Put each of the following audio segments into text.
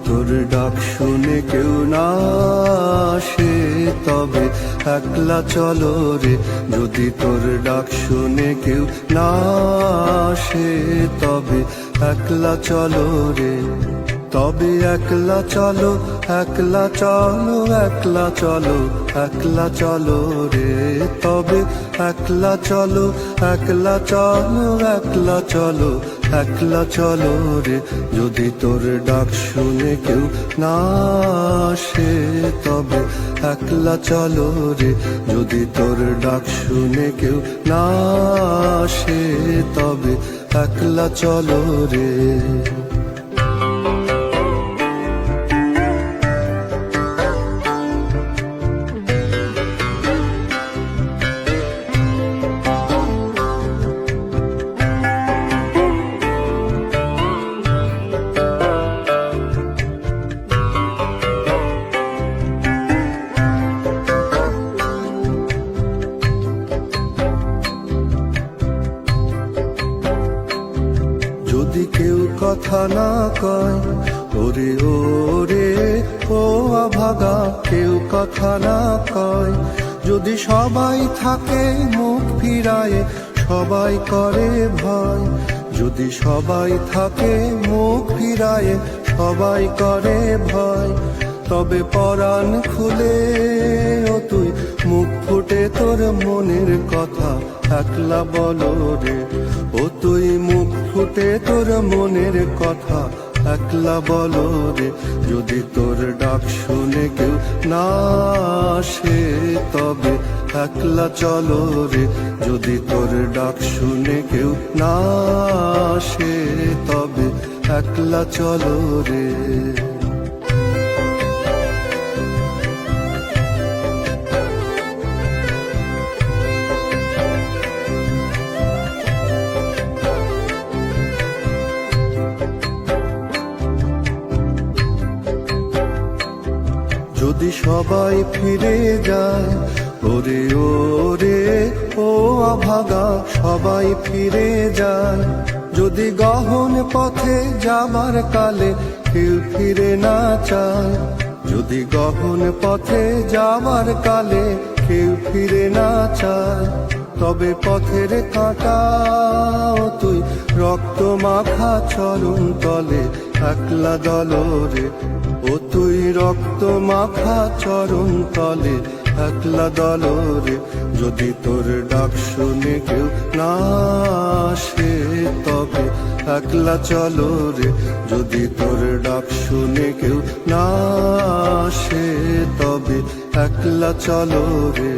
তোর ডাক শুনে কেউ না আসে তবে একলা চলো রে। যদি তোর ডাক শুনে কেউ না আসে তবে একলা চলো রে। তবে একলা চলো, একলা চলো, একলা চলো, একলা চলো রে। তবে একলা চলো, একলা চলো, একলা চলো, একলা চলো রে। যদি তোর ডাক শুনে কেউ না আসে তবে একলা চলো রে। যদি তোর ডাক শুনে কেউ না আসে তবে একলা চলো রে। যদি কেউ কথা না কয় ওরে ওরে ও অভাগা, কেউ কথা না কয়। যদি সবাই থাকে মুখ ফিরায় সবাই করে ভয়। যদি সবাই থাকে মুখ ফিরায় সবাই করে ভয়। তবে পরাণ খুলে ও তুই মুখ ফুটে তোর মনের কথা একলা বলো রে। ও তুই মুখ ফুটে তোর মনের কথা একলা বলো রে। যদি তোর ডাক শুনে কেউ না আসে তবে একলা চলো রে। যদি তোর ডাক শুনে কেউ না আসে তবে একলা চলো রে। যদি সবাই ফিরে যায় ওরে ওরে ও অভাগা, সবাই ফিরে যায়। যদি গহন পথে যাবার কালে কেউ ফিরে না চায়। যদি গহন পথে যাবার কালে কেউ ফিরে না চায়। তবে পথের কাঁটা ও তুই রক্ত মাখা চরণ তলে একলা দলরে। ও তুই রক্ত মাখা চরণ তলে একলা দলরে। যদি তোর ডাক শুনে কেউ না আসে তবে একলা চলো রে। যদি তোর ডাক শুনে কেউ না আসে তবে একলা চলো রে।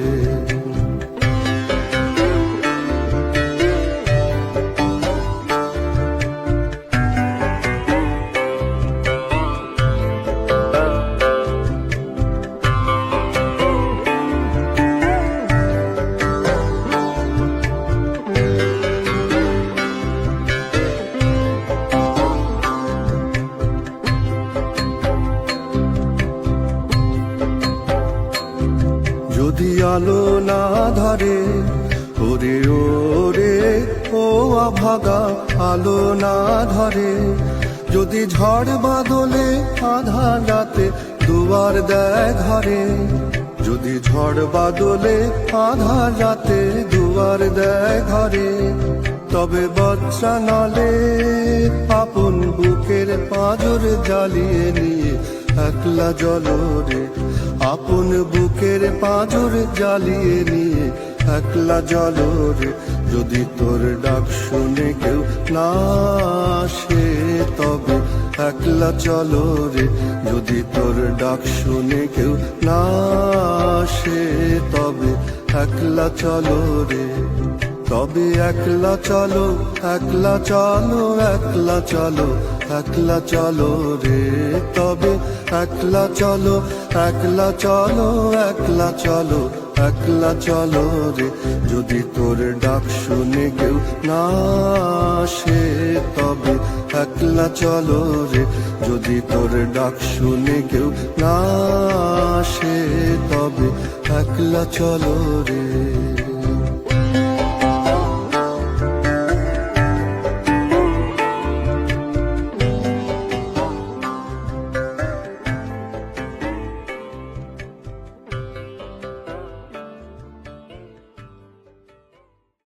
যদি আলো না ধরে ওরে ওরে ও অভাগা, আলো না ধরে। যদি ঝড় বাদলে আধার রাতে দুয়ার দেয় ঘরে। যদি ঝড় বাদলে আধার রাতে দুয়ার দেয় ঘরে। তবে বজ্রা নলে আপন বুকের পাঁজর জ্বালিয়ে নিয়ে একলা জলরে। আপন বুকের পাঁজর জ্বালিয়ে নিয়ে একলা জলরে। যদি তোর ডাক শুনে কেউ না আসে তবে একলা চলো রে। যদি তোর ডাক শুনে কেউ না আসে তবে একলা চলো রে। তবে একলা চলো, একলা চলো, একলা চলো, একলা চলো রে। তবে একলা চলো, একলা চলো, একলা চলো, একলা চলো রে। যদি তোর ডাক শুনে কেউ না আসে তবে একলা চলো রে। যদি তোর ডাক শুনে কেউ না আসে তবে একলা চলো রে।